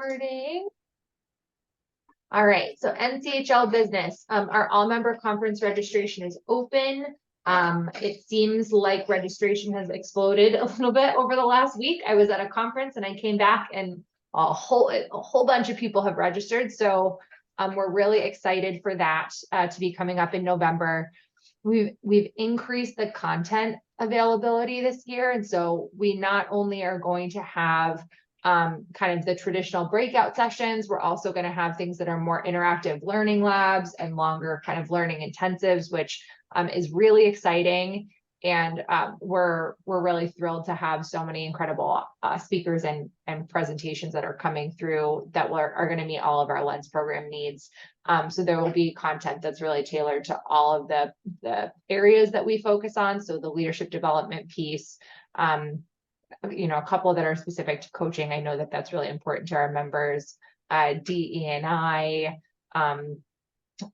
Morning. All right, so NCHL business, our all-member conference registration is open. It seems like registration has exploded a little bit over the last week. I was at a conference and I came back and a whole bunch of people have registered. So we're really excited for that to be coming up in November. We've increased the content availability this year, and so we not only are going to have kind of the traditional breakout sessions, we're also going to have things that are more interactive learning labs and longer kind of learning intensives, which is really exciting. And we're really thrilled to have so many incredible speakers and presentations that are coming through that are going to meet all of our Lens program needs. So there will be content that's really tailored to all of the areas that we focus on. So the leadership development piece, a couple that are specific to coaching. I know that that's really important to our members, DE&I,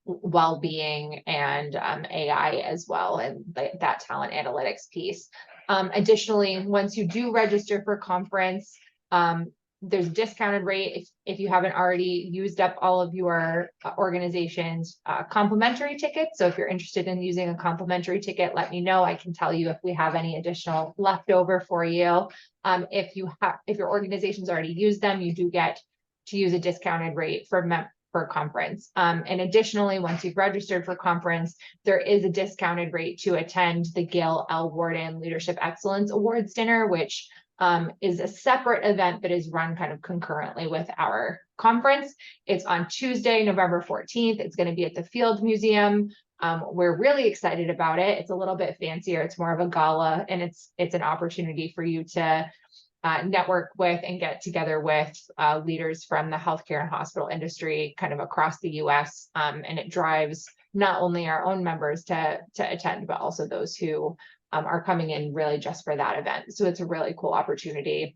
well-being, and AI as well, and that talent analytics piece. Additionally, once you do register for conference, there's a discounted rate if you haven't already used up all of your organization's complimentary tickets. So if you're interested in using a complimentary ticket, let me know. I can tell you if we have any additional left over for you. If your organization's already used them, you do get to use a discounted rate for conference. And additionally, once you've registered for conference, there is a discounted rate to attend the Gail L. Warden Leadership Excellence Awards dinner, which is a separate event that is run kind of concurrently with our conference. It's on Tuesday, November 14th. It's going to be at the Field Museum. We're really excited about it. It's a little bit fancier. It's more of a gala, and it's an opportunity for you to network with and get together with leaders from the healthcare and hospital industry kind of across the US. And it drives not only our own members to attend, but also those who are coming in really just for that event. So it's a really cool opportunity.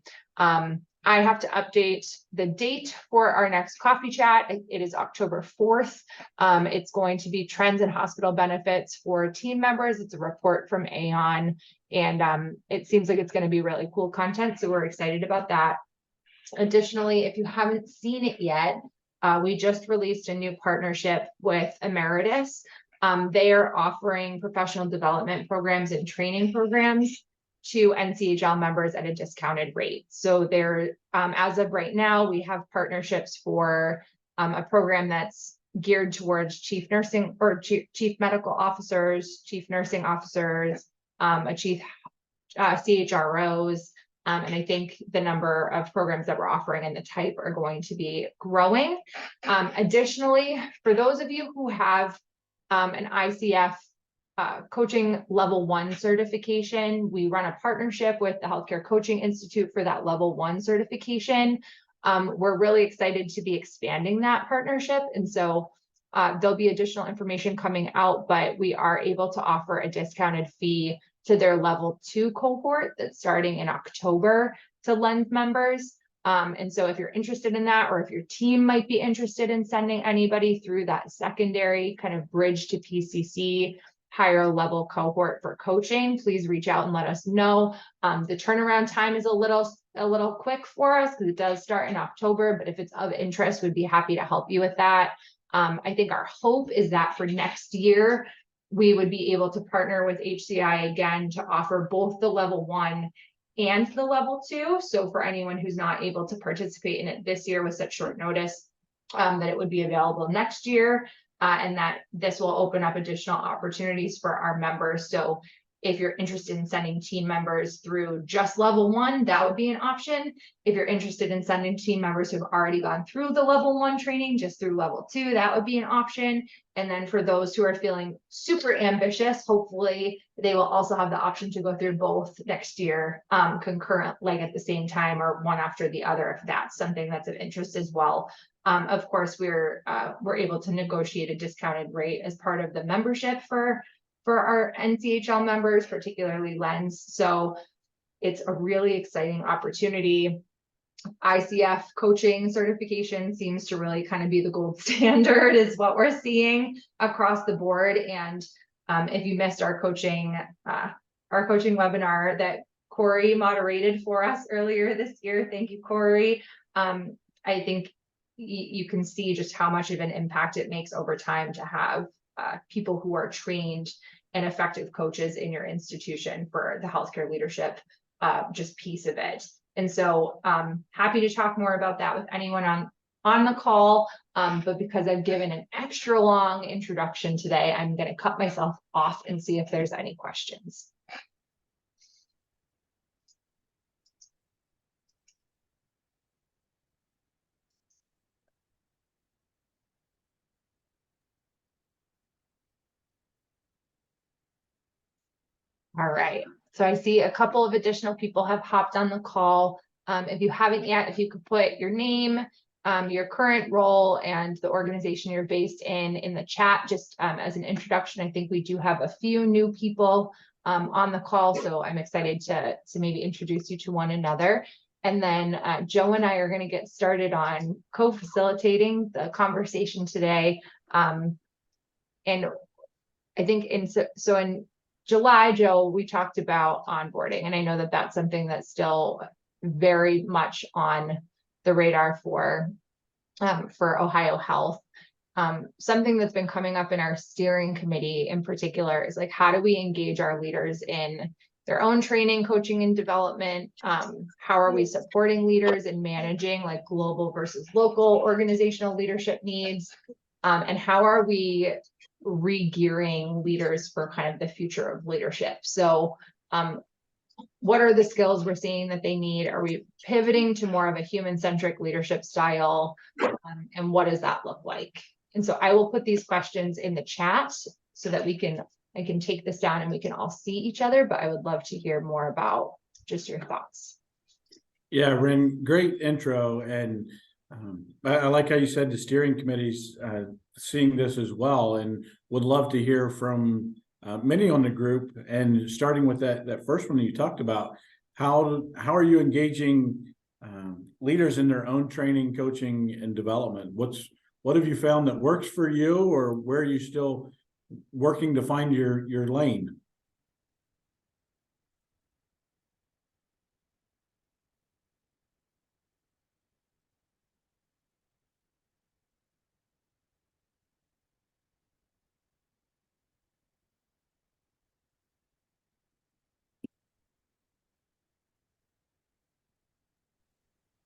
I have to update the date for our next coffee chat. It is October 4th. It's going to be trends in hospital benefits for team members. It's a report from Aon, and it seems like it's going to be really cool content. So we're excited about that. Additionally, if you haven't seen it yet, we just released a new partnership with Emeritus. They are offering professional development programs and training programs to NCHL members at a discounted rate. So there, as of right now, we have partnerships for a program that's geared towards chief nursing or chief medical officers, chief nursing officers, a chief CHROs. And I think the number of programs that we're offering and the type are going to be growing. Additionally, for those of you who have an ICF coaching level 1 certification, we run a partnership with the Healthcare Coaching Institute for that level 1 certification. We're really excited to be expanding that partnership. And so there'll be additional information coming out, but we are able to offer a discounted fee to their level 2 cohort that's starting in October to Lens members. And so if you're interested in that, or if your team might be interested in sending anybody through that secondary kind of bridge to PCC higher level cohort for coaching, please reach out and let us know. The turnaround time is a little quick for us because it does start in October, but if it's of interest, we'd be happy to help you with that. I think our hope is that for next year, we would be able to partner with HCI again to offer both the level 1 and the level 2. So for anyone who's not able to participate in it this year with such short notice, that it would be available next year, and that this will open up additional opportunities for our members. So if you're interested in sending team members through just level 1, that would be an option. If you're interested in sending team members who've already gone through the level 1 training just through level 2, that would be an option. And then for those who are feeling super ambitious, hopefully they will also have the option to go through both next year, concurrent, like at the same time or one after the other, if that's something that's of interest as well. Of course, we're able to negotiate a discounted rate as part of the membership for our NCHL members, particularly Lens. So it's a really exciting opportunity. ICF coaching certification seems to really kind of be the gold standard, is what we're seeing across the board. And if you missed our coaching webinar that Corey moderated for us earlier this year, thank you, Corey. I think you can see just how much of an impact it makes over time to have people who are trained and effective coaches in your institution for the healthcare leadership just piece of it. And so happy to talk more about that with anyone on the call. But because I've given an extra long introduction today, I'm going to cut myself off and see if there's any questions. All right, so I see a couple of additional people have hopped on the call. If you haven't yet, if you could put your name, your current role, and the organization you're based in the chat, just as an introduction. I think we do have a few new people on the call, so I'm excited to maybe introduce you to one another. And then Joe and I are going to get started on co-facilitating the conversation today. And I think in July, Joe, we talked about onboarding, and I know that that's something that's still very much on the radar for Ohio Health. Something that's been coming up in our steering committee in particular is like, how do we engage our leaders in their own training, coaching, and development? How are we supporting leaders in managing like global versus local organizational leadership needs? And how are we re-gearing leaders for kind of the future of leadership? So what are the skills we're seeing that they need? Are we pivoting to more of a human-centric leadership style? And what does that look like? And so I will put these questions in the chat so that I can take this down and we can all see each other, but I would love to hear more about just your thoughts. Yeah, Ren, great intro. And I like how you said the steering committee's seeing this as well, and would love to hear from many on the group. And starting with that first one you talked about, how are you engaging leaders in their own training, coaching, and development? What have you found that works for you, or where are you still working to find your lane?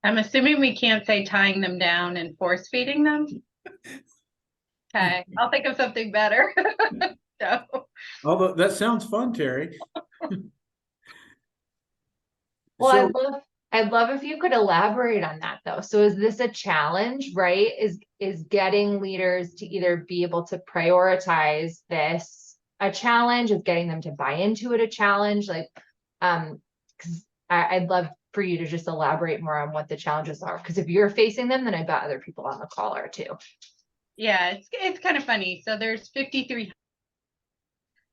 I'm assuming we can't say tying them down and force feeding them. Okay, I'll think of something better. So. Although that sounds fun, Terry. Well, So, I'd love if you could elaborate on that though. So is this a challenge, right? Is getting leaders to either be able to prioritize this a challenge? Is getting them to buy into it a challenge? Like, because I'd love for you to just elaborate more on what the challenges are. Because if you're facing them, then I bet other people on the call are too. Yeah, it's kind of funny. So there's 53.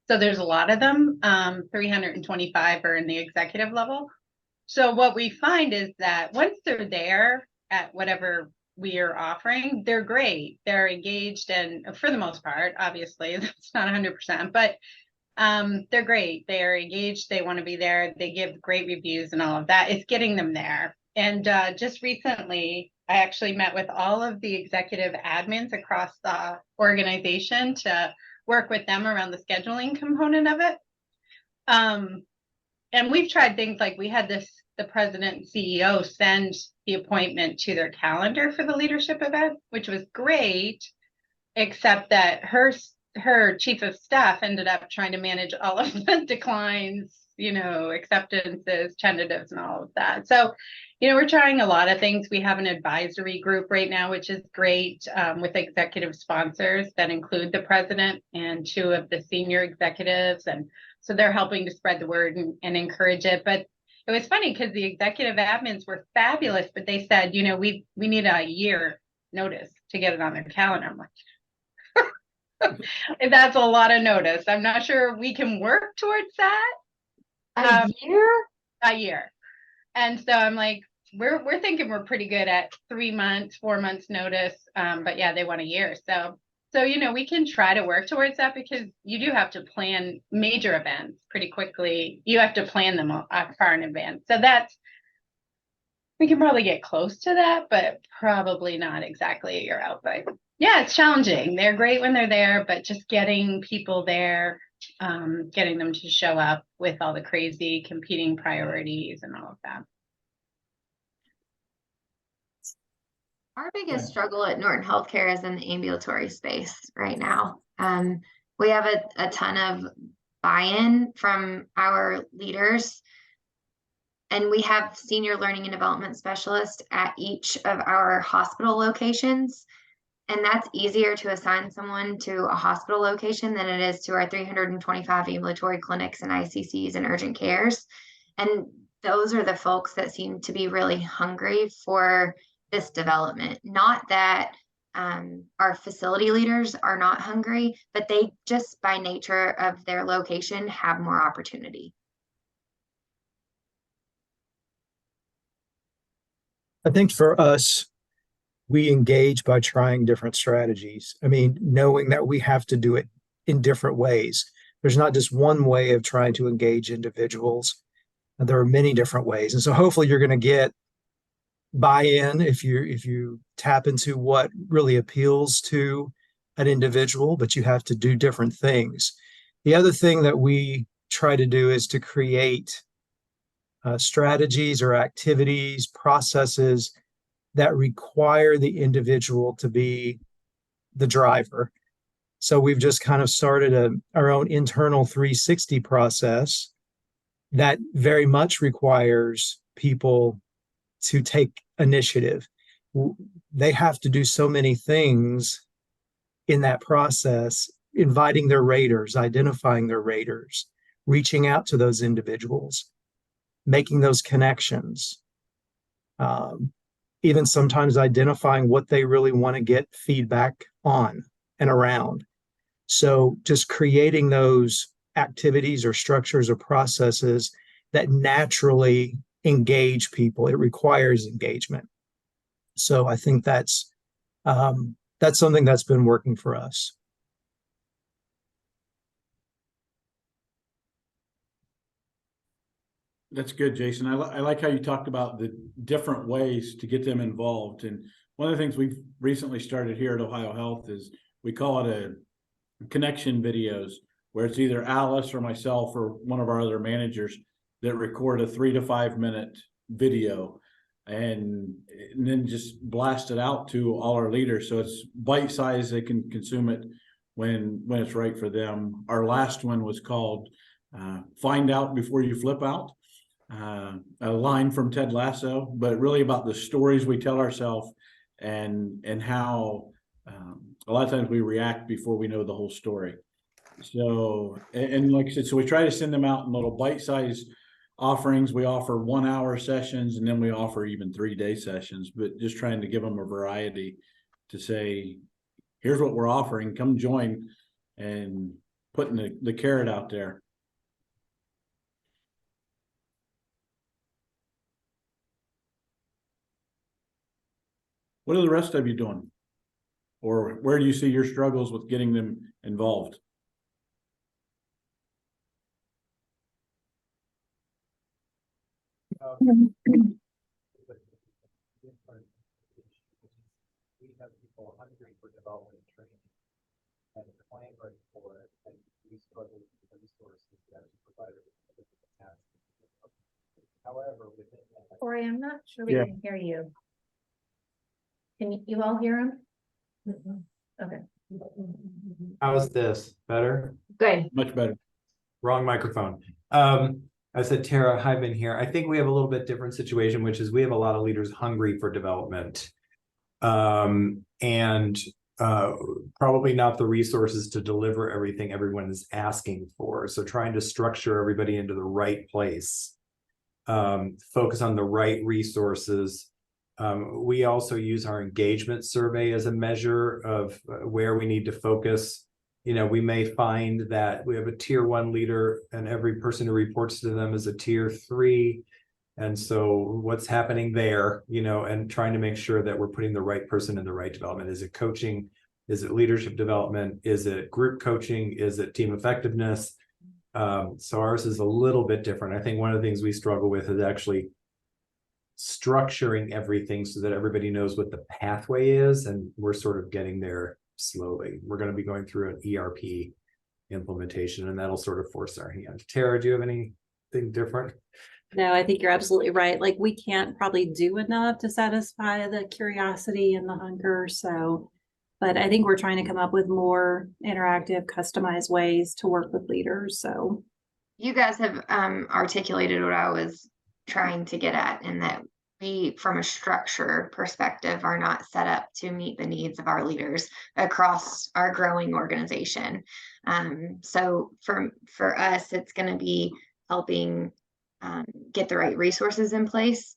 So there's a lot of them. 325 are in the executive level. So what we find is that once they're there at whatever we are offering, they're great. They're engaged, and for the most part, obviously that's not 100%, but they're great. They are engaged. They want to be there. They give great reviews and all of that. It's getting them there. And just recently, I actually met with all of the executive admins across the organization to work with them around the scheduling component of it. And we've tried things like we had the president and CEO send the appointment to their calendar for the leadership event, which was great, except that her chief of staff ended up trying to manage all of the declines, acceptances, tentatives, and all of that. So, we're trying a lot of things. We have an advisory group right now, which is great, with executive sponsors that include the president and 2 of the senior executives. And so they're helping to spread the word and encourage it. But it was funny because the executive admins were fabulous, but they said, we need a year notice to get it on their calendar. I'm like, that's a lot of notice. I'm not sure we can work towards that. A year. And so I'm like, we're thinking we're pretty good at 3 months, 4 months notice. But yeah, they want a year. So, we can try to work towards that, because you do have to plan major events pretty quickly. You have to plan them far in advance. So we can probably get close to that, but probably not exactly a year out. But yeah, it's challenging. They're great when they're there, but just getting people there, getting them to show up with all the crazy competing priorities and all of that. Our biggest struggle at Norton Healthcare is in the ambulatory space right now. We have a ton of buy-in from our leaders, and we have senior learning and development specialists at each of our hospital locations. And that's easier to assign someone to a hospital location than it is to our 325 ambulatory clinics and ICCs and urgent cares. And those are the folks that seem to be really hungry for this development. Not that our facility leaders are not hungry, but they just by nature of their location have more opportunity. I think for us, we engage by trying different strategies. I mean, knowing that we have to do it in different ways. There's not just one way of trying to engage individuals. There are many different ways. And so hopefully you're going to get buy-in if you tap into what really appeals to an individual, but you have to do different things. The other thing that we try to do is to create strategies or activities, processes that require the individual to be the driver. So we've just kind of started our own internal 360 process that very much requires people to take initiative. They have to do so many things in that process, inviting their raters, identifying their raters, reaching out to those individuals, making those connections, even sometimes identifying what they really want to get feedback on and around. So just creating those activities or structures or processes that naturally engage people. It requires engagement. So I think that's something that's been working for us. That's good, Jason. I like how you talked about the different ways to get them involved. And one of the things we've recently started here at Ohio Health is we call it a connection videos, where it's either Alice or myself or one of our other managers that record a 3 to 5 minute video and then just blast it out to all our leaders. So it's bite size. They can consume it when it's right for them. Our last one was called Find Out Before You Flip Out. A line from Ted Lasso, but really about the stories we tell ourselves and how a lot of times we react before we know the whole story. So, and like I said, so we try to send them out in little bite-sized offerings. We offer 1 hour sessions, and then we offer even 3-day sessions, but just trying to give them a variety to say, here's what we're offering, come join, and putting the carrot out there. What are the rest of you doing? Or where do you see your struggles with getting them involved? We have people hungry for development training and clamoring for it, and we struggle with the resources that we provide. However, within that, Corey, I'm not sure we can hear you. Can you all hear him? Okay. how's this better? Good. Much better. Wrong microphone. I said Tara Hyman here. I think we have a little bit different situation, which is we have a lot of leaders hungry for development, and probably not the resources to deliver everything everyone is asking for. So trying to structure everybody into the right place, focus on the right resources. We also use our engagement survey as a measure of where we need to focus. You know, we may find that we have a tier 1 leader and every person who reports to them is a tier 3. And so what's happening there, you know, and trying to make sure that we're putting the right person in the right development. Is it coaching? Is it leadership development? Is it group coaching? Is it team effectiveness? So ours is a little bit different. I think one of the things we struggle with is actually structuring everything so that everybody knows what the pathway is, and we're sort of getting there slowly. We're going to be going through an ERP implementation, and that'll sort of force our hand. Tara, do you have anything different? No, I think you're absolutely right. Like, we can't probably do enough to satisfy the curiosity and the hunger. So, but I think we're trying to come up with more interactive, customized ways to work with leaders. So You guys have articulated what I was trying to get at, in that we, from a structure perspective, are not set up to meet the needs of our leaders across our growing organization. So for us, it's going to be helping get the right resources in place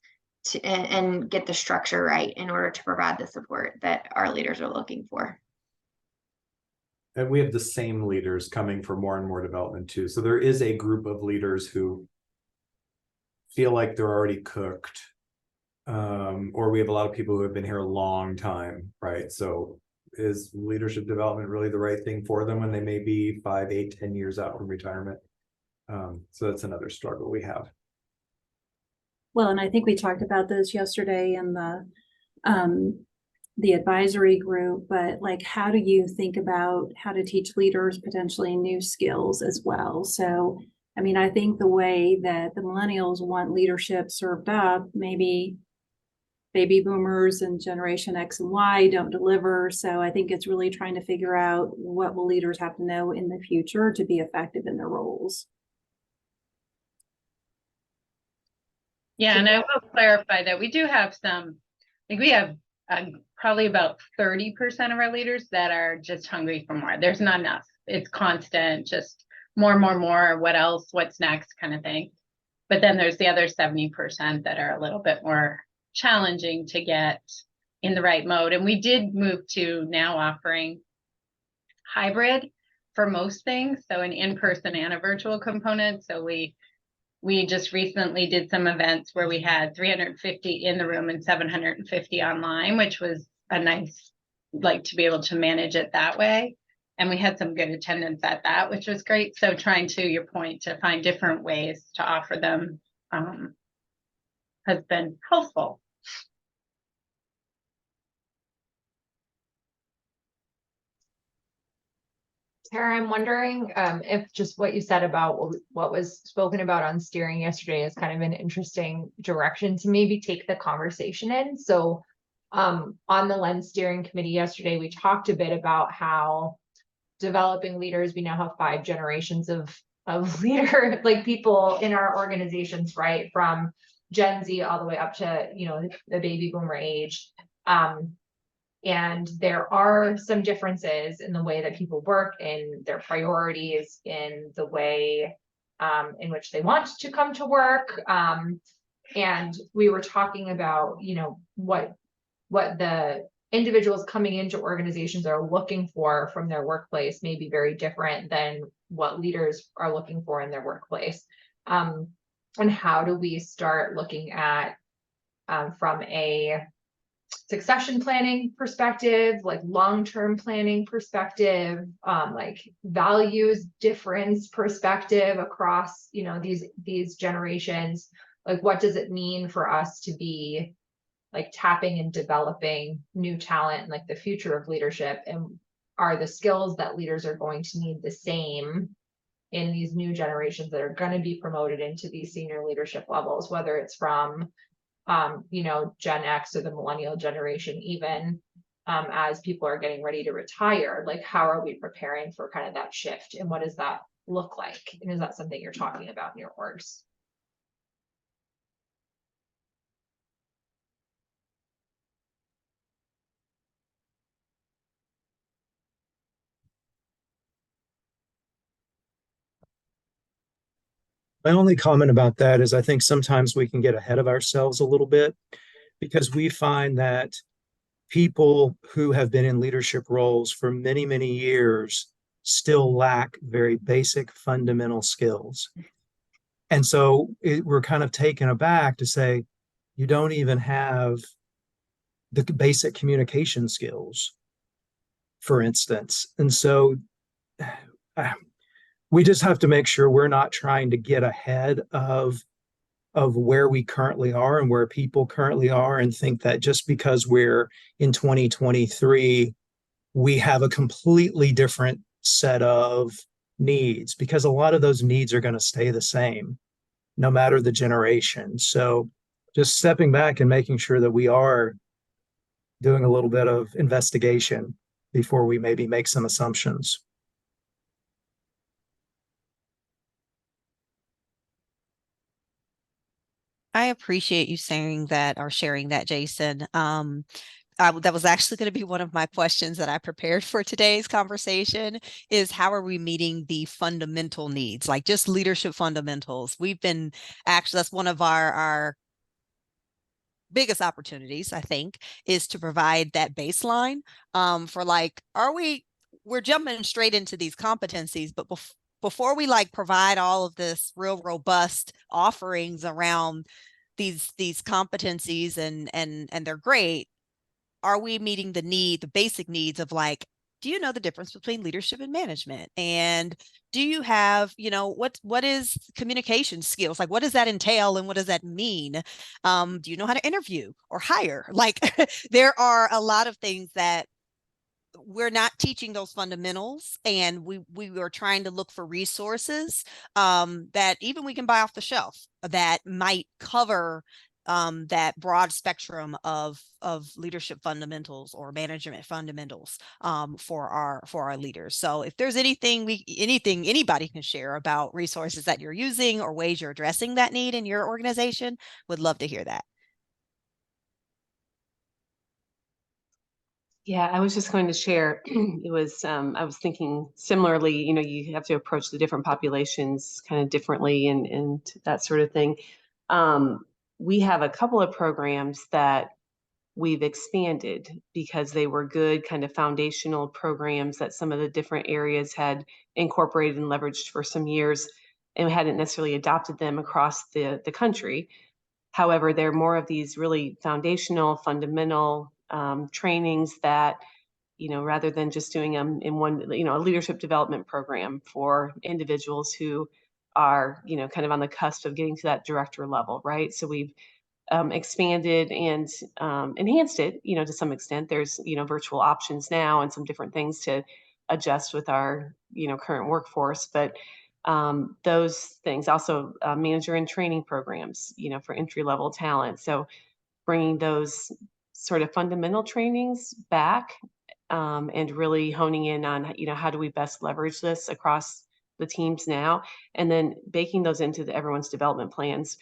and get the structure right in order to provide the support that our leaders are looking for. And we have the same leaders coming for more and more development too. So there is a group of leaders who feel like they're already cooked. Or we have a lot of people who have been here a long time, right? So is leadership development really the right thing for them when they may be 5, 8, 10 years out from retirement? So that's another struggle we have. well, and I think we talked about this yesterday in the advisory group, but like, how do you think about how to teach leaders potentially new skills as well? So, I mean, I think the way that the millennials want leadership served up, maybe baby boomers and generation X and Y don't deliver. So I think it's really trying to figure out what will leaders have to know in the future to be effective in their roles. Yeah, and I will clarify that we do have some, like we have probably about 30% of our leaders that are just hungry for more. There's not enough. It's constant, just more, what else, what's next kind of thing. But then there's the other 70% that are a little bit more challenging to get in the right mode. And we did move to now offering hybrid for most things. So an in-person and a virtual component. So we just recently did some events where we had 350 in the room and 750 online, which was a nice, like, to be able to manage it that way. And we had some good attendance at that, which was great. So trying, to your point, to find different ways to offer them has been helpful. Tara, I'm wondering if just what you said about what was spoken about on steering yesterday is kind of an interesting direction to maybe take the conversation in. So on the Lens steering committee yesterday, we talked a bit about how developing leaders, we now have 5 generations of leader, like people in our organizations, right? From Gen Z all the way up to, you know, the baby boomer age. And there are some differences in the way that people work, in their priorities, in the way in which they want to come to work. And we were talking about, you know, what the individuals coming into organizations are looking for from their workplace may be very different than what leaders are looking for in their workplace. And how do we start looking at from a succession planning perspective, like long-term planning perspective, like values difference perspective across, you know, these generations. Like, what does it mean for us to be like tapping and developing new talent and like the future of leadership? And are the skills that leaders are going to need the same in these new generations that are going to be promoted into these senior leadership levels, whether it's from you know, Gen X or the millennial generation, even as people are getting ready to retire? Like, how are we preparing for kind of that shift, and what does that look like? And is that something you're talking about in your orgs? My only comment about that is I think sometimes we can get ahead of ourselves a little bit, because we find that people who have been in leadership roles for many, many years still lack very basic fundamental skills. And so we're kind of taken aback to say, you don't even have the basic communication skills, for instance. And so we just have to make sure we're not trying to get ahead of of where we currently are and where people currently are, and think that just because we're in 2023, we have a completely different set of needs, because a lot of those needs are going to stay the same no matter the generation. So just stepping back and making sure that we are doing a little bit of investigation before we maybe make some assumptions. I appreciate you saying that or sharing that, Jason. That was actually going to be one of my questions that I prepared for today's conversation, is how are we meeting the fundamental needs, like just leadership fundamentals? We've been actually, that's one of our biggest opportunities, I think, is to provide that baseline for like, we're jumping straight into these competencies, but before we like provide all of this real robust offerings around these competencies and they're great, are we meeting the basic needs of like, do you know the difference between leadership and management? And do you have, what is communication skills? Like, what does that entail and what does that mean? Do you know how to interview or hire? Like, there are a lot of things that we're not teaching those fundamentals, and we are trying to look for resources that even we can buy off the shelf that might cover that broad spectrum of leadership fundamentals or management fundamentals for our leaders. So if there's anything anybody can share about resources that you're using or ways you're addressing that need in your organization, would love to hear that. Yeah, I was just going to share, it was, I was thinking similarly, you have to approach the different populations kind of differently and that sort of thing. We have a couple of programs that we've expanded because they were good kind of foundational programs that some of the different areas had incorporated and leveraged for some years, and we hadn't necessarily adopted them across the country. However, they're more of these really foundational, fundamental trainings that, rather than just doing them in one, a leadership development program for individuals who are, kind of on the cusp of getting to that director level, right? So we've expanded and enhanced it, to some extent. There's, virtual options now and some different things to adjust with our, current workforce. But those things also, manager and training programs, for entry level talent. So bringing those sort of fundamental trainings back and really honing in on, how do we best leverage this across the teams now, and then baking those into everyone's development plans.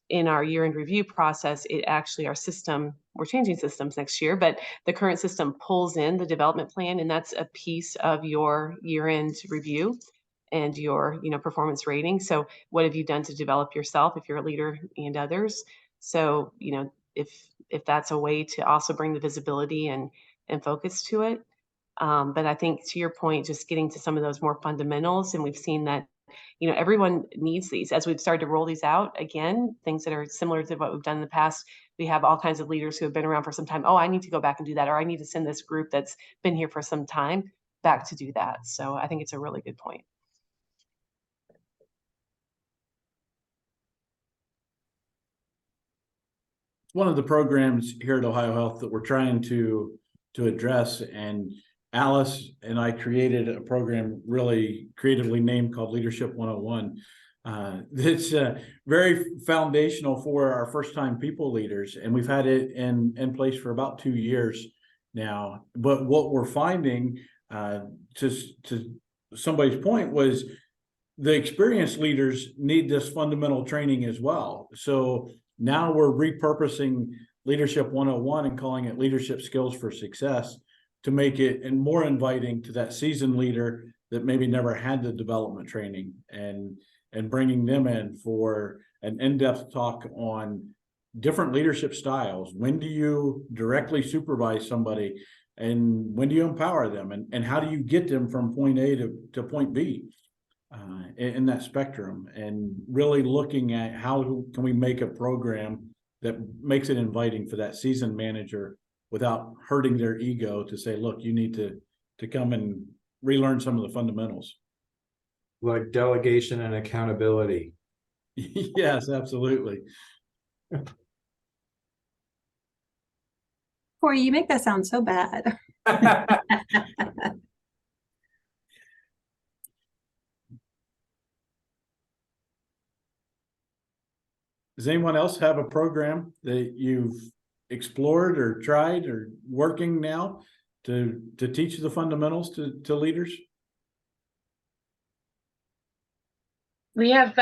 In our year-end review process, it actually, our system, we're changing systems next year, but the current system pulls in the development plan, and that's a piece of your year-end review and your, performance rating. So what have you done to develop yourself if you're a leader and others? So, if that's a way to also bring the visibility and focus to it. But I think, to your point, just getting to some of those more fundamentals, and we've seen that, everyone needs these. As we've started to roll these out again, things that are similar to what we've done in the past, we have all kinds of leaders who have been around for some time. Oh, I need to go back and do that, or I need to send this group that's been here for some time back to do that. So I think it's a really good point. One of the programs here at Ohio Health that we're trying to address, and Alice and I created a program really creatively named called Leadership 101. It's very foundational for our first-time people leaders, and we've had it in place for about 2 years now. But what we're finding, to somebody's point, was the experienced leaders need this fundamental training as well. So now we're repurposing Leadership 101 and calling it Leadership Skills for Success, to make it more inviting to that seasoned leader that maybe never had the development training, and bringing them in for an in-depth talk on different leadership styles. When do you directly supervise somebody, and when do you empower them, and how do you get them from point A to point B in that spectrum, and really looking at how can we make a program that makes it inviting for that seasoned manager without hurting their ego, to say, look, you need to come and relearn some of the fundamentals. Like delegation and accountability. Yes, absolutely. Corey, you make that sound so bad. Does anyone else have a program that you've explored or tried or working now to teach the fundamentals to leaders? We have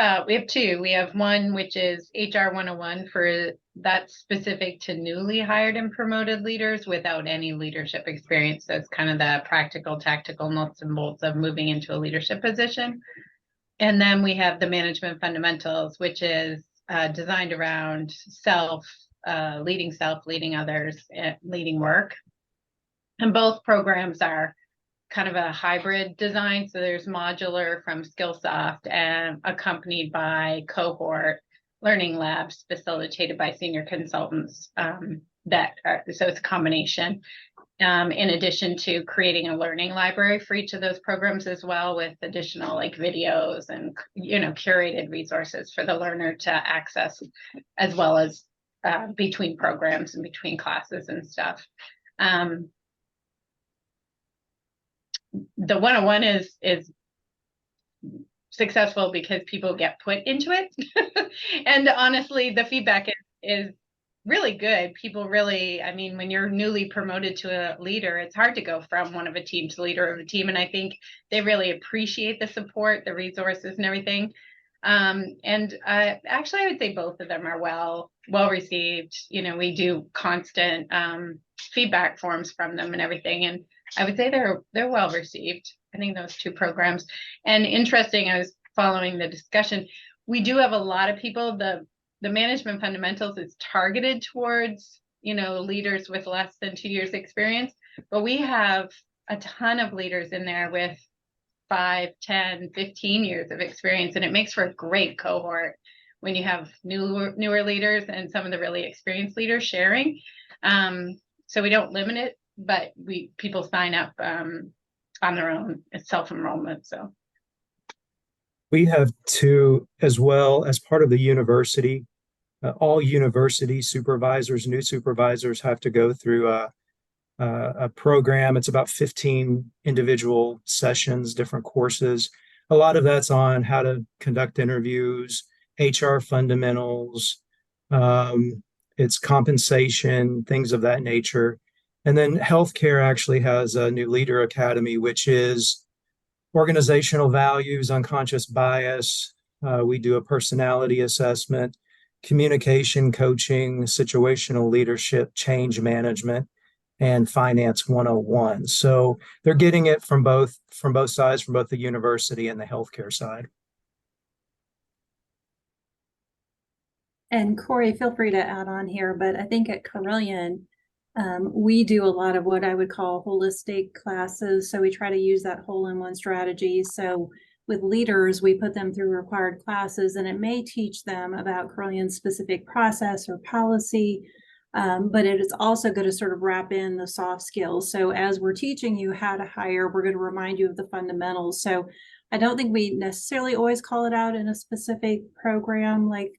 two. We have one which is HR 101 for that's specific to newly hired and promoted leaders without any leadership experience. So it's kind of the practical, tactical nuts and bolts of moving into a leadership position. And then we have the management fundamentals, which is designed around leading others, leading work. And both programs are kind of a hybrid design. So there's modular from Skillsoft and accompanied by cohort learning labs facilitated by senior consultants. So it's a combination. In addition to creating a learning library for each of those programs as well, with additional like videos and curated resources for the learner to access, as well as between programs and between classes and stuff. The 101 is successful because people get put into it. And honestly, the feedback is really good. People really, I mean, when you're newly promoted to a leader, it's hard to go from one of a team to leader of a team. And I think they really appreciate the support, the resources and everything. Actually, I would say both of them are well received. We do constant feedback forms from them and everything. And I would say they're well received. I think those two programs. And interesting, I was following the discussion. We do have a lot of people, the management fundamentals is targeted towards, leaders with less than 2 years experience, but we have a ton of leaders in there with 5, 10, 15 years of experience. And it makes for a great cohort when you have newer leaders and some of the really experienced leaders sharing. So we don't limit it, but people sign up on their own. It's self-enrollment. So We have two as well as part of the university. All university supervisors, new supervisors have to go through a program. It's about 15 individual sessions, different courses. A lot of that's on how to conduct interviews, HR fundamentals, it's compensation, things of that nature. And then healthcare actually has a new leader academy, which is organizational values, unconscious bias. We do a personality assessment, communication coaching, situational leadership, change management, and finance 101. So they're getting it from both sides, from both the university and the healthcare side. And Corey, feel free to add on here, but I think at Carilion, we do a lot of what I would call holistic classes. So we try to use that whole-in-one strategy. So with leaders, we put them through required classes, and it may teach them about Carillion's specific process or policy, but it is also going to sort of wrap in the soft skills. So as we're teaching you how to hire, we're going to remind you of the fundamentals. So I don't think we necessarily always call it out in a specific program like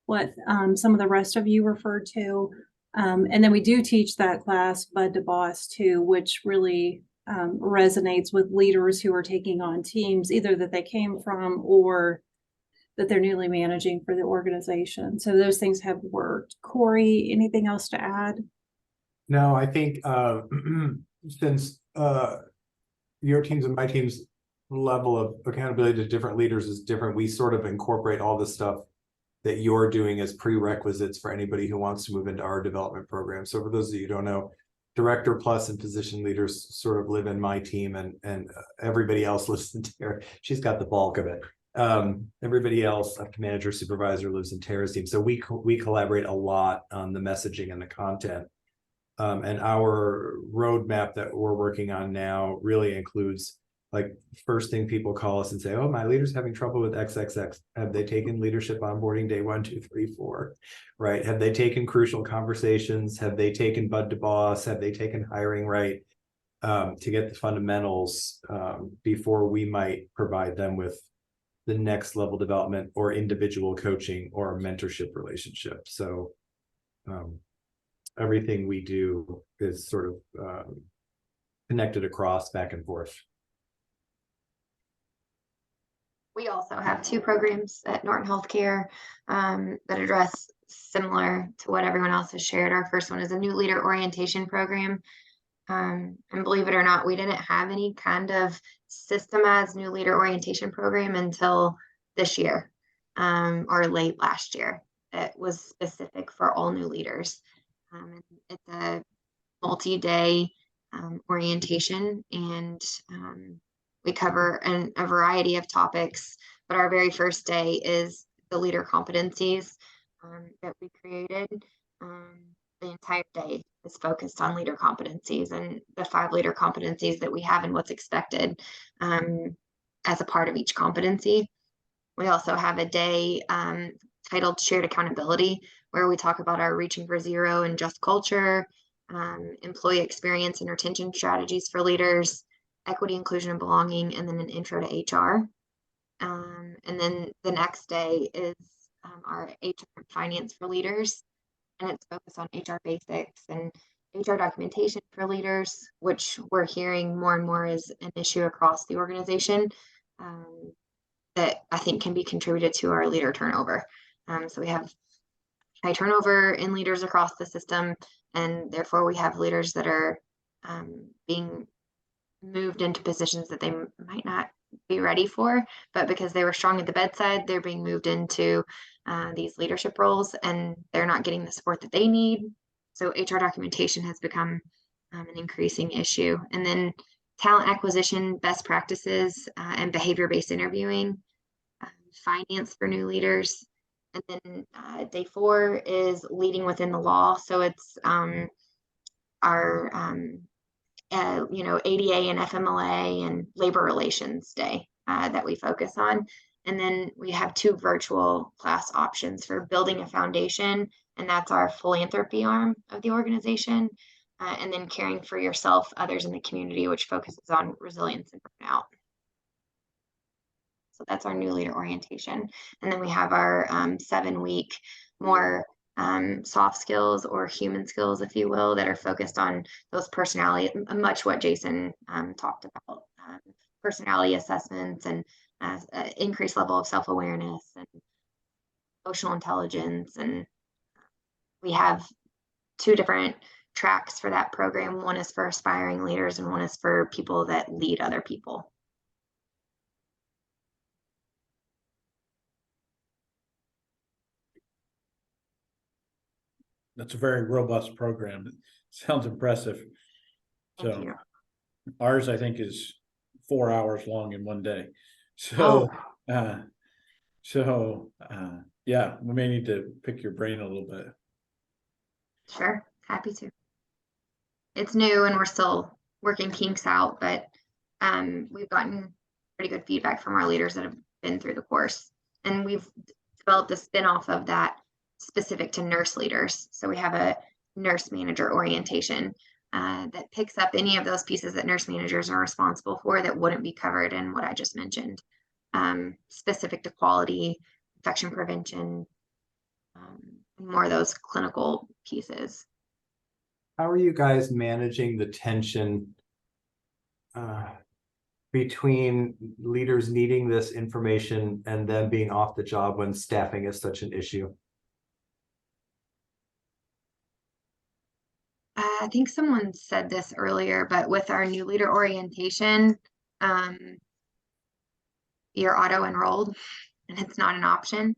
what some of the rest of you referred to. And then we do teach that class, Bud to Boss too, which really resonates with leaders who are taking on teams, either that they came from or that they're newly managing for the organization. So those things have worked. Corey, anything else to add? No, I think since your teams and my team's level of accountability to different leaders is different, we sort of incorporate all the stuff that you're doing as prerequisites for anybody who wants to move into our development program. So for those of you who don't know, Director Plus and position leaders sort of live in my team, and everybody else lives in Tara. She's got the bulk of it. Everybody else, like manager, supervisor, lives in Tara's team. So we collaborate a lot on the messaging and the content. And our roadmap that we're working on now really includes, like, first thing people call us and say, oh, my leader's having trouble with XXX. Have they taken leadership onboarding day 1, 2, 3, 4, right? Have they taken crucial conversations? Have they taken Bud to Boss? Have they taken hiring right? To get the fundamentals before we might provide them with the next level development or individual coaching or mentorship relationship. So everything we do is sort of connected across back and forth. We also have 2 programs at Norton Healthcare that address similar to what everyone else has shared. Our first one is a new leader orientation program. And believe it or not, we didn't have any kind of systemized new leader orientation program until this year or late last year. It was specific for all new leaders. It's a multi-day orientation, and we cover a variety of topics, but our very first day is the leader competencies that we created. The entire day is focused on leader competencies and the 5 leader competencies that we have and what's expected as a part of each competency. We also have a day titled Shared Accountability, where we talk about our Reaching for Zero and Just Culture, employee experience and retention strategies for leaders, equity, inclusion, and belonging, and then an intro to HR. And then the next day is our HR and finance for leaders, and it's focused on HR basics and HR documentation for leaders, which we're hearing more and more is an issue across the organization that I think can be contributed to our leader turnover. So we have high turnover in leaders across the system, and therefore we have leaders that are being moved into positions that they might not be ready for, but because they were strong at the bedside, they're being moved into these leadership roles, and they're not getting the support that they need. So HR documentation has become an increasing issue. And then talent acquisition, best practices, and behavior-based interviewing, finance for new leaders. And then day 4 is leading within the law. So it's our ADA and FMLA and labor relations day that we focus on. And then we have 2 virtual class options for building a foundation, and that's our philanthropy arm of the organization. And then caring for yourself, others in the community, which focuses on resilience and burnout. So that's our new leader orientation. And then we have our 7-week more soft skills or human skills, if you will, that are focused on those personality, much what Jason talked about, personality assessments and increased level of self-awareness and emotional intelligence. And we have 2 different tracks for that program. One is for aspiring leaders and one is for people that lead other people. That's a very robust program. It sounds impressive. Thank So you. ours, I think, is 4 hours long in one day. So, yeah, we may need to pick your brain a little bit. Sure, happy to. It's new and we're still working kinks out, but we've gotten pretty good feedback from our leaders that have been through the course. And we've developed a spin-off of that specific to nurse leaders. So we have a nurse manager orientation that picks up any of those pieces that nurse managers are responsible for that wouldn't be covered in what I just mentioned, specific to quality, infection prevention, more of those clinical pieces. How are you guys managing the tension between leaders needing this information and them being off the job when staffing is such an issue? I think someone said this earlier, but with our new leader orientation, you're auto enrolled and it's not an option.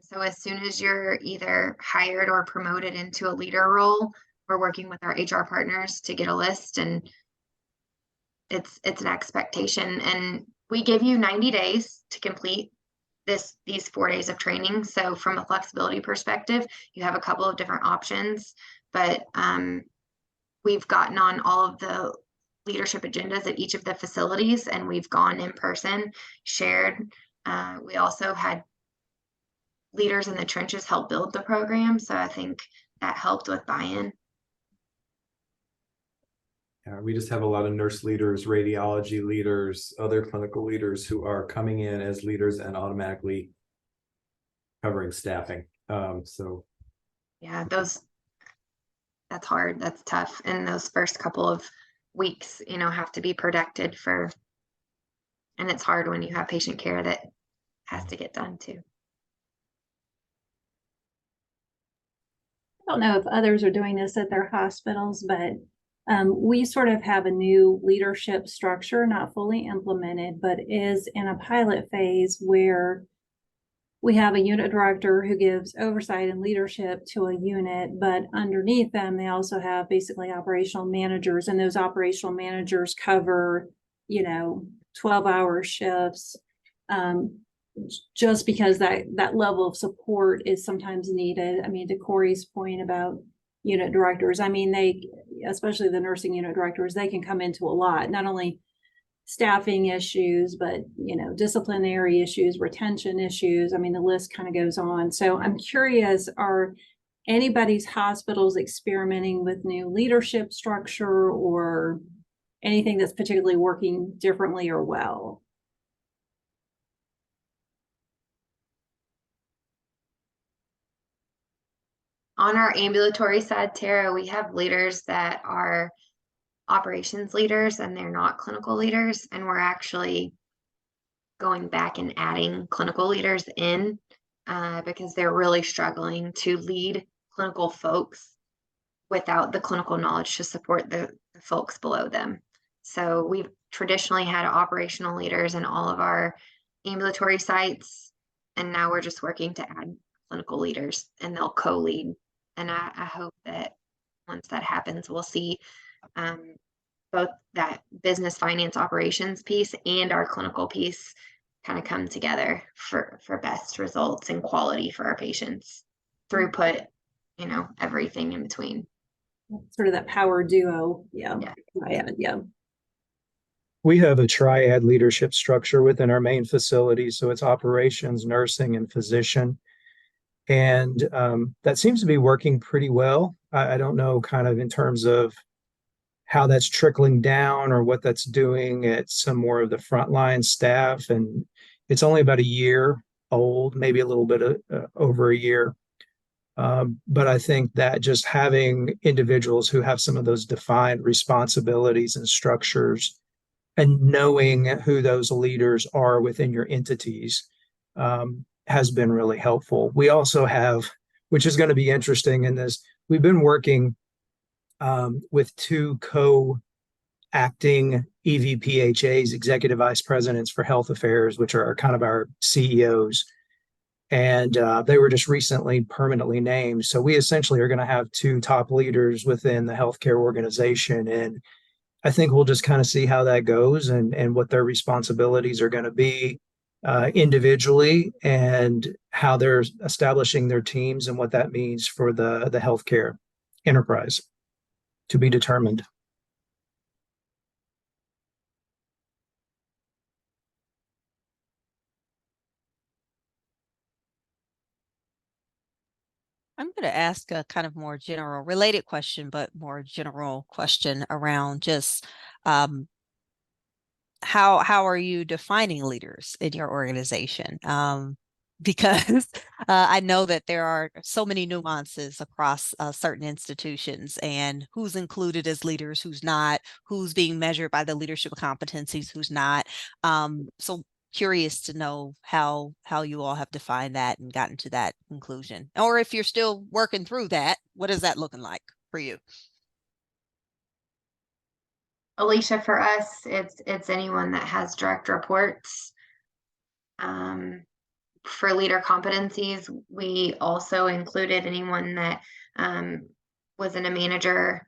So as soon as you're either hired or promoted into a leader role, we're working with our HR partners to get a list, and it's an expectation. And we give you 90 days to complete these 4 days of training. So from a flexibility perspective, you have a couple of different options, but we've gotten on all of the leadership agendas at each of the facilities, and we've gone in person, shared. We also had leaders in the trenches help build the program, so I think that helped with buy-in. We just have a lot of nurse leaders, radiology leaders, other clinical leaders who are coming in as leaders and automatically covering staffing. So Yeah, that's hard. That's tough. And those first couple of weeks, have to be protected and it's hard when you have patient care that has to get done too. I don't know if others are doing this at their hospitals, but we sort of have a new leadership structure, not fully implemented, but is in a pilot phase where we have a unit director who gives oversight and leadership to a unit, but underneath them, they also have basically operational managers, and those operational managers cover, 12-hour shifts. Just because that level of support is sometimes needed. I mean, to Corey's point about unit directors, I mean, especially the nursing unit directors, they can come into a lot, not only staffing issues, but, disciplinary issues, retention issues. I mean, the list kind of goes on. So I'm curious, are anybody's hospitals experimenting with new leadership structure or anything that's particularly working differently or well? On our ambulatory side, Tara, we have leaders that are operations leaders and they're not clinical leaders. And we're actually going back and adding clinical leaders in because they're really struggling to lead clinical folks without the clinical knowledge to support the folks below them. So we've traditionally had operational leaders in all of our ambulatory sites, and now we're just working to add clinical leaders and they'll co-lead. And I hope that once that happens, we'll see both that business finance operations piece and our clinical piece kind of come together for best results and quality for our patients. Throughput, everything in between. Sort of that power duo. Yeah. Yeah. We have a triad leadership structure within our main facility. So it's operations, nursing, and physician. And that seems to be working pretty well. I don't know kind of in terms of how that's trickling down or what that's doing at some more of the frontline staff. And it's only about a year old, maybe a little bit over a year. But I think that just having individuals who have some of those defined responsibilities and structures and knowing who those leaders are within your entities has been really helpful. We also have, which is going to be interesting in this, we've been working with two co-acting EVPHAs, Executive Vice Presidents for Health Affairs, which are kind of our CEOs. And they were just recently permanently named. So we essentially are going to have two top leaders within the healthcare organization. And I think we'll just kind of see how that goes and what their responsibilities are going to be individually and how they're establishing their teams and what that means for the healthcare enterprise to be determined. I'm going to ask a kind of more general related question, but more general question around just how are you defining leaders in your organization? Because I know that there are so many nuances across certain institutions and who's included as leaders, who's not, who's being measured by the leadership competencies, who's not. So curious to know how you all have defined that and gotten to that conclusion. Or if you're still working through that, what is that looking like for you? Alicia, for us, it's anyone that has direct reports. For leader competencies, we also included anyone that was in a manager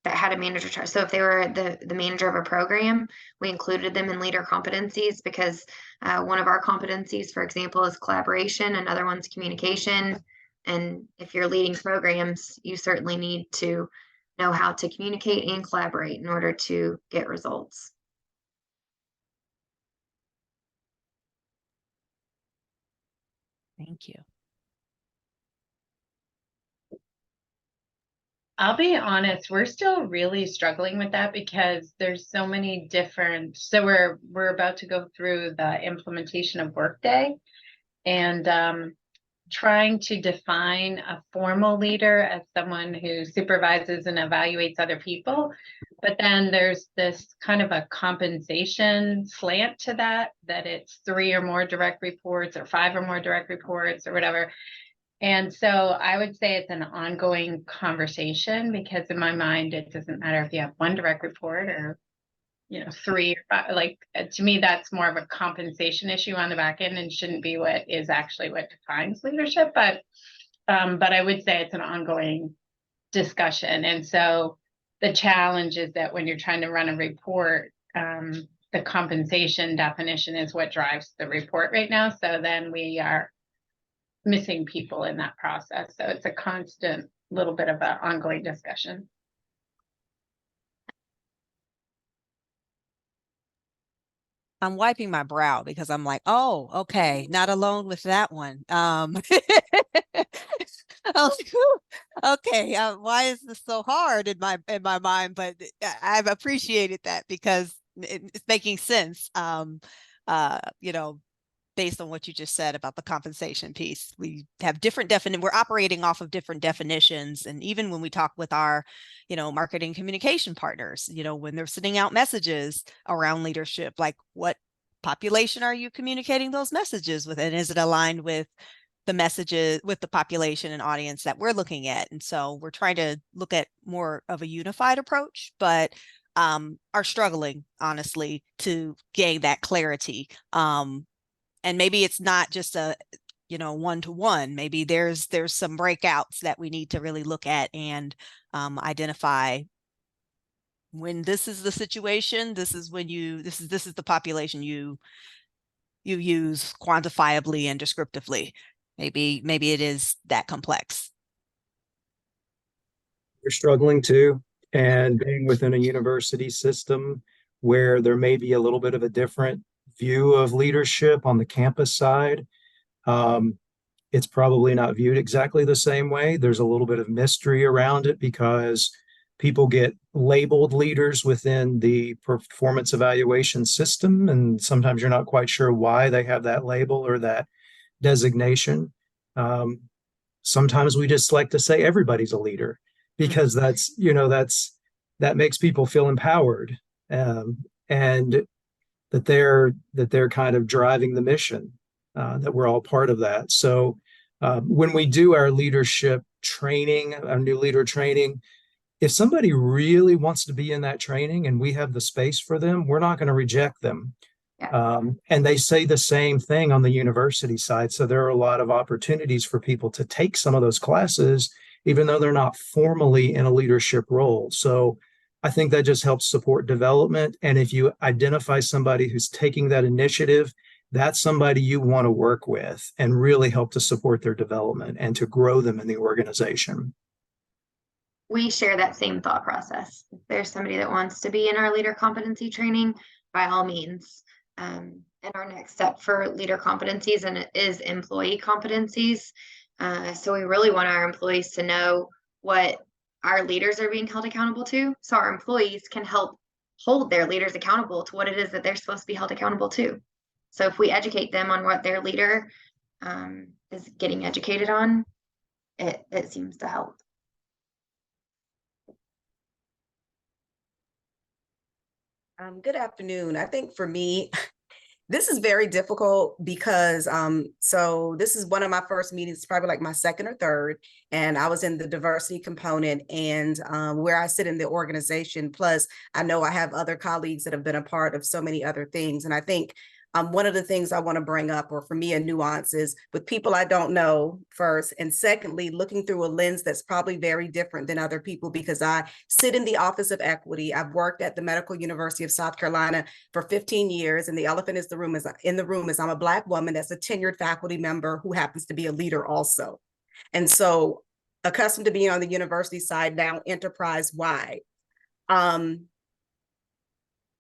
that had a manager charge. So if they were the manager of a program, we included them in leader competencies because one of our competencies, for example, is collaboration. Another one's communication. And if you're leading programs, you certainly need to know how to communicate and collaborate in order to get results. Thank you. I'll be honest, we're still really struggling with that because there's so many different, so we're about to go through the implementation of Workday, and trying to define a formal leader as someone who supervises and evaluates other people. But then there's this kind of a compensation slant to that it's 3 or more direct reports or 5 or more direct reports or whatever. And so I would say it's an ongoing conversation, because in my mind, it doesn't matter if you have 1 direct report or 3 or 5. Like, to me, that's more of a compensation issue on the back end and shouldn't be what defines leadership. But I would say it's an ongoing discussion. And so the challenge is that when you're trying to run a report, the compensation definition is what drives the report right now. So then we are missing people in that process. So it's a constant little bit of an ongoing discussion. I'm wiping my brow because I'm like, oh, okay, not alone with that one. I was like, "Whew, okay, why is this so hard in my mind?" But I've appreciated that because it's making sense. Based on what you just said about the compensation piece, we have different we're operating off of different definitions. And even when we talk with our, marketing communication partners, when they're sending out messages around leadership, like what population are you communicating those messages with? And is it aligned with the messages with the population and audience that we're looking at? And so we're trying to look at more of a unified approach, but are struggling, honestly, to gain that clarity. And maybe it's not just a, one-to-one. Maybe there's some breakouts that we need to really look at and identify when this is the situation. This is when this is the population you use quantifiably and descriptively. Maybe it is that complex. You're struggling too, and being within a university system where there may be a little bit of a different view of leadership on the campus side. It's probably not viewed exactly the same way. There's a little bit of mystery around it because people get labeled leaders within the performance evaluation system, and sometimes you're not quite sure why they have that label or that designation. Sometimes we just like to say everybody's a leader because that makes people feel empowered, and that they're kind of driving the mission, that we're all part of that. So when we do our leadership training, our new leader training, if somebody really wants to be in that training and we have the space for them, we're not going to reject them. Yeah. And they say the same thing on the university side. So there are a lot of opportunities for people to take some of those classes, even though they're not formally in a leadership role. So I think that just helps support development. And if you identify somebody who's taking that initiative, that's somebody you want to work with and really help to support their development and to grow them in the organization. We share that same thought process. If there's somebody that wants to be in our leader competency training, by all means. And our next step for leader competencies is employee competencies. So we really want our employees to know what our leaders are being held accountable to, so our employees can help hold their leaders accountable to what it is that they're supposed to be held accountable to. So if we educate them on what their leader is getting educated on, it seems to help. Good afternoon. I think for me, this is very difficult because so this is one of my first meetings, probably like my second or third, and I was in the diversity component and where I sit in the organization. Plus, I know I have other colleagues that have been a part of so many other things. And I think one of the things I want to bring up, or for me, a nuance is with people I don't know first, and secondly, looking through a lens that's probably very different than other people because I sit in the Office of Equity. I've worked at the Medical University of South Carolina for 15 years, and the elephant in the room is I'm a Black woman that's a tenured faculty member who happens to be a leader also. And so accustomed to being on the university side, now enterprise-wide.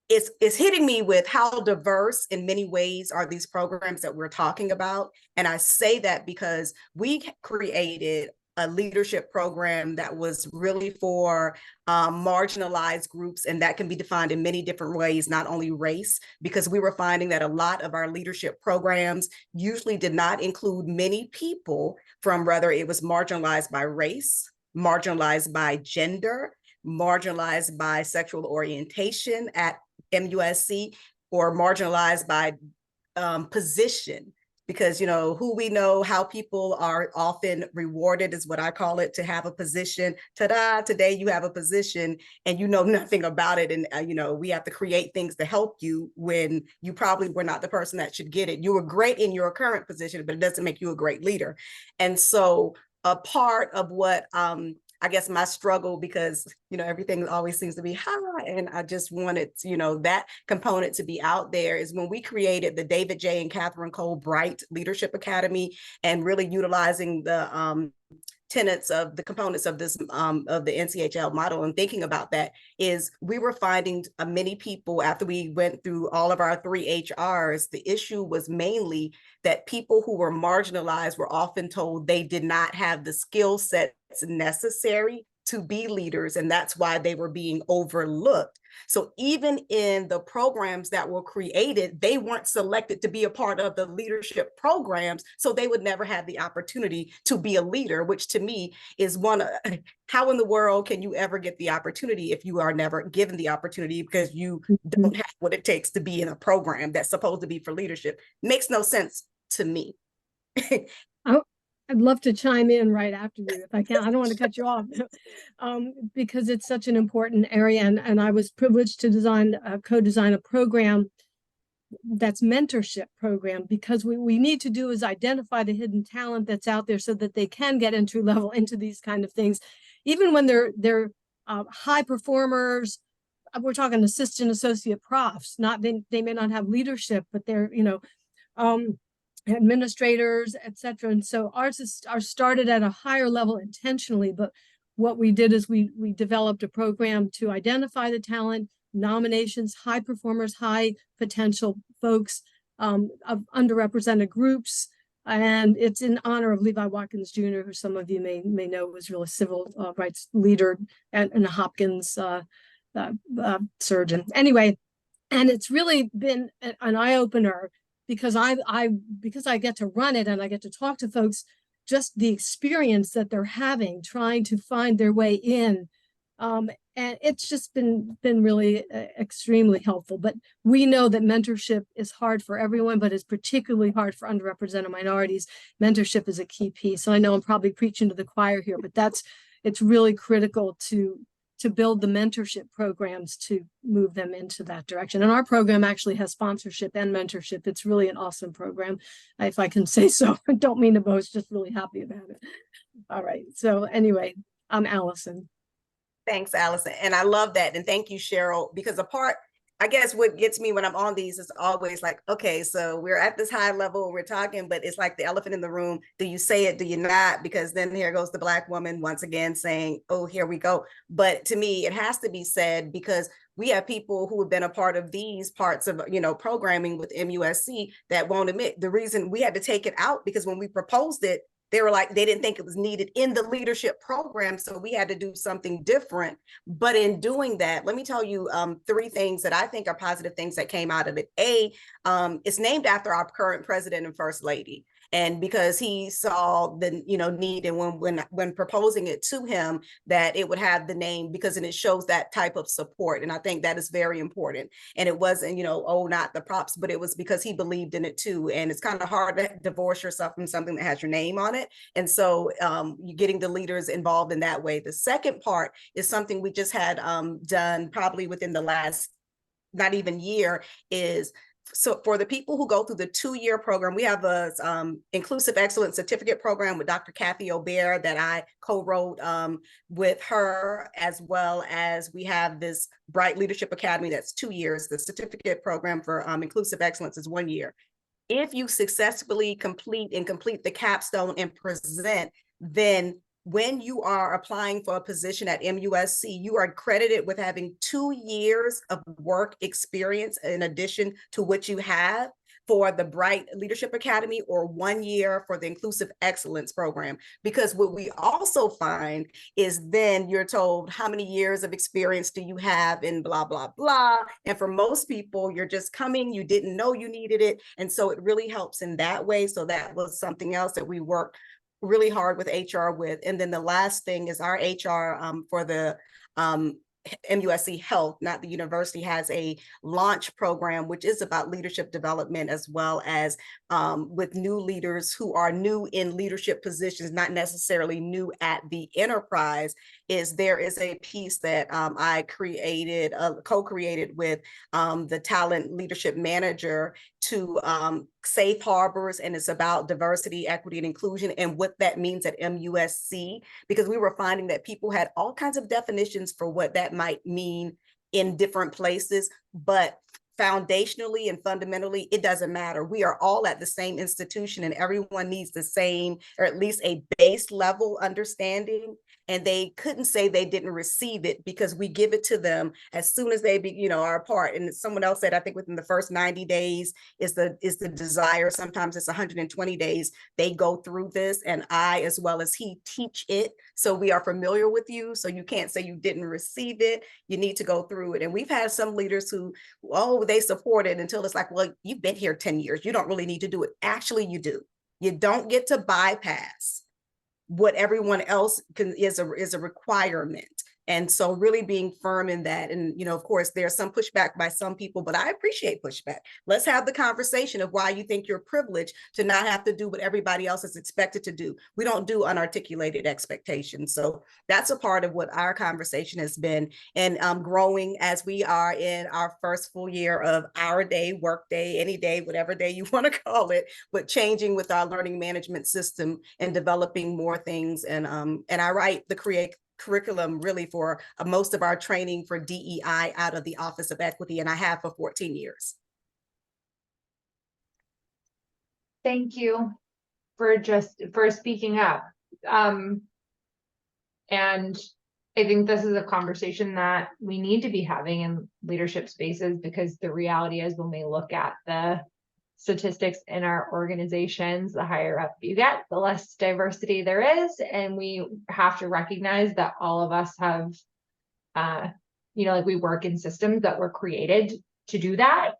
It's hitting me with how diverse in many ways are these programs that we're talking about. And I say that because we created a leadership program that was really for marginalized groups, and that can be defined in many different ways, not only race, because we were finding that a lot of our leadership programs usually did not include many people from whether it was marginalized by race, marginalized by gender, marginalized by sexual orientation at MUSC, or marginalized by position. Because, you know, who we know, how people are often rewarded is what I call it, to have a position. Ta-da, today you have a position and you know nothing about it. And, you know, we have to create things to help you when you probably were not the person that should get it. You were great in your current position, but it doesn't make you a great leader. And so a part of what I guess my struggle, because, you know, everything always seems to be high, and I just wanted, you know, that component to be out there, is when we created the David J. and Catherine Cole Bright Leadership Academy, and really utilizing the tenets of the components of this of the NCHL model, and thinking about that, is we were finding many people, after we went through all of our 3 HRs, the issue was mainly that people who were marginalized were often told they did not have the skill sets necessary to be leaders, and that's why they were being overlooked. So even in the programs that were created, they weren't selected to be a part of the leadership programs, so they would never have the opportunity to be a leader, which to me is how in the world can you ever get the opportunity if you are never given the opportunity, because you don't have what it takes to be in a program that's supposed to be for leadership? Makes no sense to me. I'd love to chime in right after you if I can. I don't want to cut you off because it's such an important area. And I was privileged to co-design a program that's mentorship program, because we need to do is identify the hidden talent that's out there so that they can get entry level into these kind of things. Even when they're high performers, we're talking assistant associate profs, they may not have leadership, but they're, you know, administrators, etc. And so ours started at a higher level intentionally, but what we did is we developed a program to identify the talent, nominations, high performers, high potential folks of underrepresented groups. And it's in honor of Levi Watkins Jr., who some of you may know was really civil rights leader and a Hopkins surgeon. Anyway, and it's really been an eye-opener, because I get to run it and I get to talk to folks, just the experience that they're having trying to find their way in. And it's just been really extremely helpful. But we know that mentorship is hard for everyone, but it's particularly hard for underrepresented minorities. Mentorship is a key piece. So I know I'm probably preaching to the choir here, but it's really critical to build the mentorship programs to move them into that direction. And our program actually has sponsorship and mentorship. It's really an awesome program, if I can say so. I don't mean to boast, just really happy about it. All right. So anyway, I'm Allison. Thanks, Allison. And I love that. And thank you, Cheryl, because I guess what gets me when I'm on these is always like, okay, so we're at this high level, we're talking, but it's like the elephant in the room. Do you say it? Do you not? Because then here goes the Black woman once again saying, oh, here we go. But to me, it has to be said, because we have people who have been a part of these parts of, you know, programming with MUSC that won't admit. The reason we had to take it out, because when we proposed it, they were like, they didn't think it was needed in the leadership program. So we had to do something different. But in doing that, let me tell you 3 things that I think are positive things that came out of it. It's named after our current president and first lady. And because he saw the, you know, need, and when proposing it to him, that it would have the name, because then it shows that type of support. And I think that is very important. And it wasn't, you know, oh, not the props, but it was because he believed in it too. And it's kind of hard to divorce yourself from something that has your name on it. And so you're getting the leaders involved in that way. The second part is something we just had done probably within the last, not even year, is so for the people who go through the 2-year program, we have a Inclusive Excellence Certificate program with Dr. Kathy O'Bear that I co-wrote with her, as well as we have this Bright Leadership Academy that's 2 years. The certificate program for Inclusive Excellence is 1 year. If you successfully complete the capstone and present, then when you are applying for a position at MUSC, you are credited with having 2 years of work experience in addition to what you have. for the Bright Leadership Academy or 1 year for the Inclusive Excellence Program. Because what we also find is then you're told how many years of experience do you have in blah, blah, blah. And for most people, you're just coming, you didn't know you needed it. And so it really helps in that way. So that was something else that we worked really hard with HR with. And then the last thing is our HR for the MUSC Health, not the university, has a launch program, which is about leadership development, as well as with new leaders who are new in leadership positions, not necessarily new at the enterprise. There is a piece that I created, co-created with the talent leadership manager to safe harbors, and it's about diversity, equity, and inclusion, and what that means at MUSC, because we were finding that people had all kinds of definitions for what that might mean in different places, but foundationally and fundamentally, it doesn't matter. We are all at the same institution, and everyone needs the same, or at least a base level understanding. And they couldn't say they didn't receive it because we give it to them as soon as they are apart. And someone else said, I think within the first 90 days is the desire. Sometimes it's 120 days. They go through this, and I, as well as he, teach it. So we are familiar with you. So you can't say you didn't receive it. You need to go through it. And we've had some leaders who, they support it until it's like, well, you've been here 10 years. You don't really need to do it. Actually, you do. You don't get to bypass what everyone else is a requirement. And so really being firm in that. And, of course, there's some pushback by some people, but I appreciate pushback. Let's have the conversation of why you think you're privileged to not have to do what everybody else is expected to do. We don't do unarticulated expectations. So that's a part of what our conversation has been, and growing as we are in our first full year of our day, work day, any day, whatever day you want to call it, but changing with our learning management system and developing more things. And I write the curriculum really for most of our training for DEI out of the Office of Equity, and I have for 14 years. Thank you for speaking up. And I think this is a conversation that we need to be having in leadership spaces, because the reality is, when we look at the statistics in our organizations, the higher up you get, the less diversity there is. And we have to recognize that all of us have, we work in systems that were created to do that.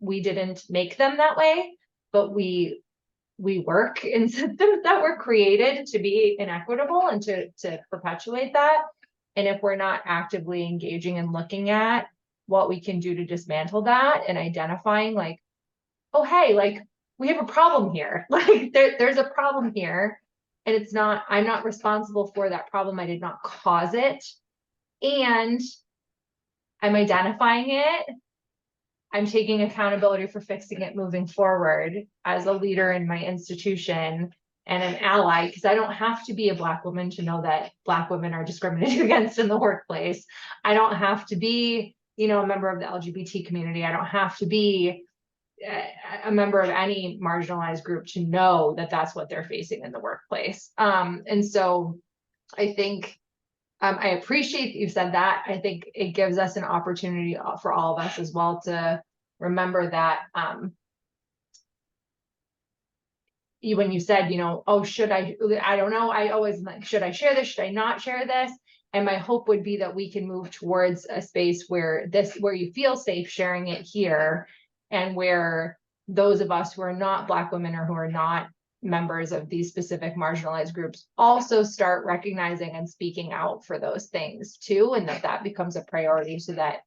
We didn't make them that way, but we work in systems that were created to be inequitable and to perpetuate that. And if we're not actively engaging and looking at what we can do to dismantle that, and identifying like, oh, hey, we have a problem here. There's a problem here, and I'm not responsible for that problem. I did not cause it. And I'm identifying it. I'm taking accountability for fixing it moving forward as a leader in my institution and an ally, because I don't have to be a Black woman to know that Black women are discriminated against in the workplace. I don't have to be, a member of the LGBT community. I don't have to be a member of any marginalized group to know that that's what they're facing in the workplace. And so I think I appreciate that you said that. I think it gives us an opportunity for all of us as well to remember that when you said, oh, should I don't know. I always like, should I share this? Should I not share this? And my hope would be that we can move towards a space where you feel safe sharing it here, and where those of us who are not Black women or who are not members of these specific marginalized groups also start recognizing and speaking out for those things too, and that becomes a priority, so that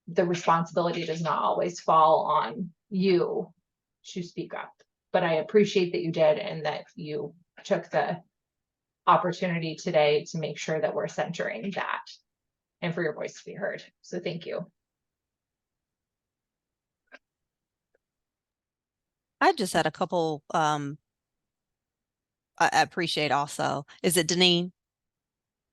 the responsibility does not always fall on you to speak up. But I appreciate that you did, and that you took the opportunity today to make sure that we're centering that and for your voice to be heard. So thank you. I just had a couple, I appreciate also, is it Deneen?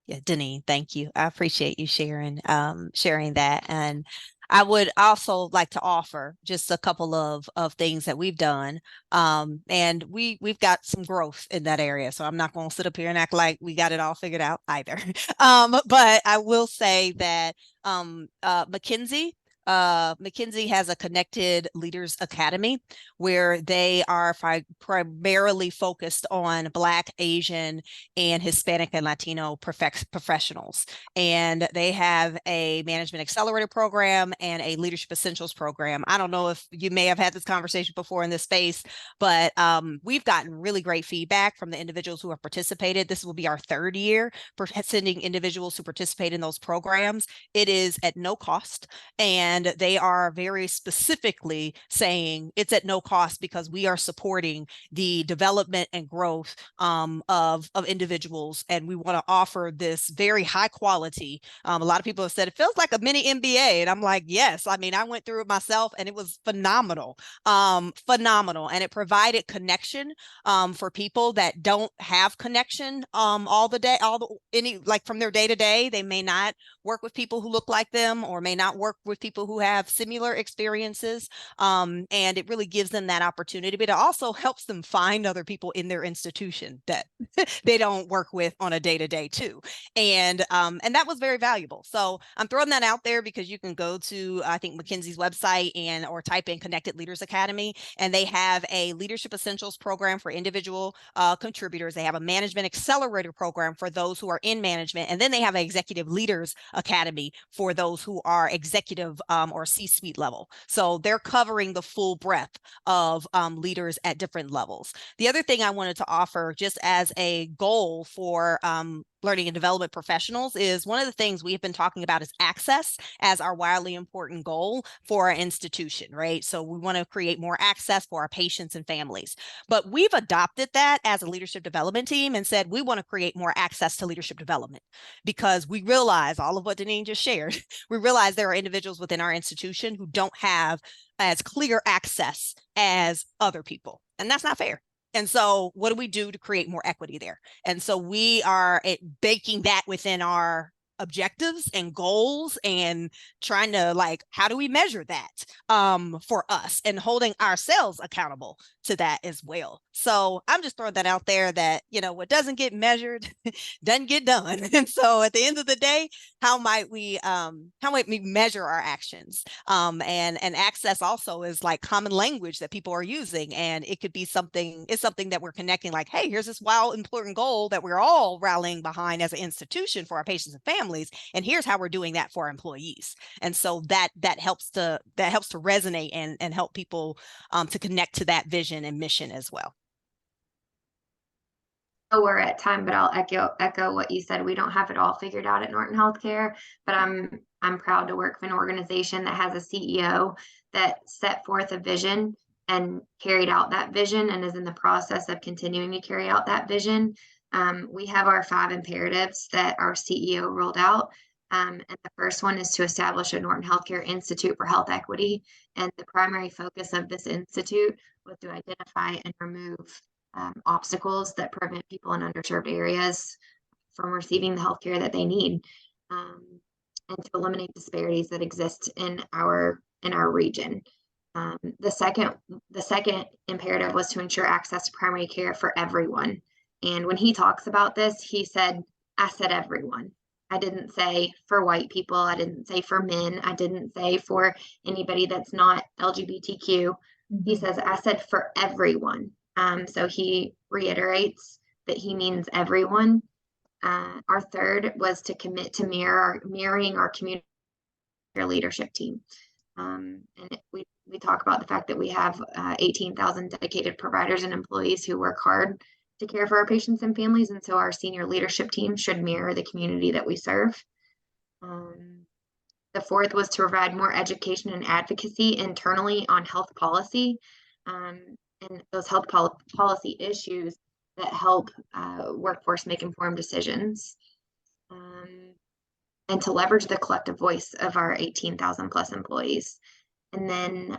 Yeah, Deneen, thank you. I appreciate you sharing that. And I would also like to offer just a couple of things that we've done. And we've got some growth in that area. So I'm not going to sit up here and act like we got it all figured out either. But I will say that McKinsey McKinsey has a Connected Leaders Academy where they are primarily focused on Black, Asian, and Hispanic and Latino professionals. And they have a Management Accelerator program and a Leadership Essentials program. I don't know if you may have had this conversation before in this space, but we've gotten really great feedback from the individuals who have participated. This will be our third year for sending individuals who participate in those programs. It is at no cost, and they are very specifically saying it's at no cost because we are supporting the development and growth of individuals, and we want to offer this very high quality. A lot of people have said it feels like a mini MBA, and I'm like, yes. I mean, I went through it myself, and it was phenomenal, phenomenal, and it provided connection for people that don't have connection all the day, like from their day to day. They may not work with people who look like them or may not work with people who have similar experiences. And it really gives them that opportunity, but it also helps them find other people in their institution that they don't work with on a day-to-day too. And that was very valuable. So I'm throwing that out there because you can go to, I think, McKinsey's website or type in Connected Leaders Academy, and they have a Leadership Essentials program for individual contributors. They have a Management Accelerator program for those who are in management. And then they have an Executive Leaders Academy for those who are executive or C-suite level. So they're covering the full breadth of leaders at different levels. The other thing I wanted to offer just as a goal for learning and development professionals is one of the things we have been talking about is access as our wildly important goal for our institution, right? So we want to create more access for our patients and families. But we've adopted that as a leadership development team and said we want to create more access to leadership development because we realize all of what Deneen just shared. We realize there are individuals within our institution who don't have as clear access as other people, and that's not fair. And so what do we do to create more equity there? And so we are baking that within our objectives and goals and trying to, like, how do we measure that for us and holding ourselves accountable to that as well. So I'm just throwing that out there that, you know, what doesn't get measured doesn't get done. And so at the end of the day, how might we measure our actions? And access also is like common language that people are using. And it could be something that we're connecting, like, hey, here's this wild important goal that we're all rallying behind as an institution for our patients and families. And here's how we're doing that for our employees. And so that helps to resonate and help people to connect to that vision and mission as well. Oh, we're at time, but I'll echo what you said. We don't have it all figured out at Norton Healthcare, but I'm proud to work for an organization that has a CEO that set forth a vision and carried out that vision and is in the process of continuing to carry out that vision. We have our 5 imperatives that our CEO rolled out. And the first one is to establish a Norton Healthcare Institute for Health Equity. And the primary focus of this institute was to identify and remove obstacles that prevent people in underserved areas from receiving the healthcare that they need, and to eliminate disparities that exist in our region. The second imperative was to ensure access to primary care for everyone. And when he talks about this, he said, I said everyone. I didn't say for white people. I didn't say for men. I didn't say for anybody that's not LGBTQ. He says, I said for everyone. So he reiterates that he means everyone. Our third was to commit to mirroring our community leadership team. And we talk about the fact that we have 18,000 dedicated providers and employees who work hard to care for our patients and families. And so our senior leadership team should mirror the community that we serve. The fourth was to provide more education and advocacy internally on health policy. And those health policy issues that help workforce make informed decisions, and to leverage the collective voice of our 18,000 plus employees. And then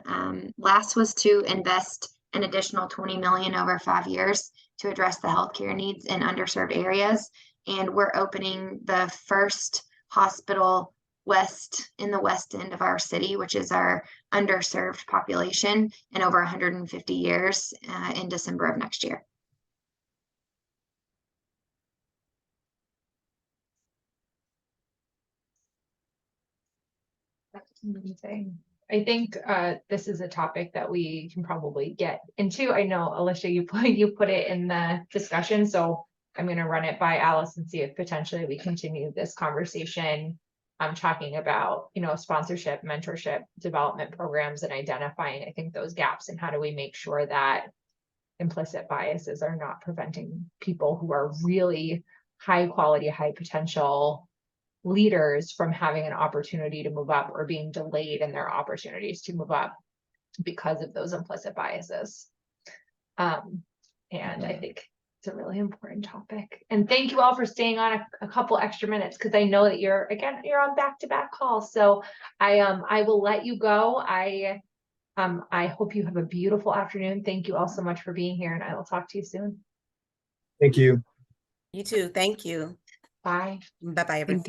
last was to invest an additional $20 million over 5 years to address the healthcare needs in underserved areas. And we're opening the first hospital in the west end of our city, which is our underserved population, in over 150 years in December of next year. Amazing. I think this is a topic that we can probably get into. I know, Alicia, you put it in the discussion, so I'm gonna run it by Alice and see if potentially we continue this conversation. I'm talking about, sponsorship, mentorship, development programs, and identifying, I think, those gaps, and how do we make sure that implicit biases are not preventing people who are really high quality, high potential leaders from having an opportunity to move up, or being delayed in their opportunities to move up because of those implicit biases. And I think it's a really important topic. And thank you all for staying on a couple extra minutes, because I know that you're on back-to-back calls. So I will let you go. I hope you have a beautiful afternoon. Thank you all so much for being here, and I will talk to you soon. Thank you. You too. Thank you. Bye. Bye-bye, everyone.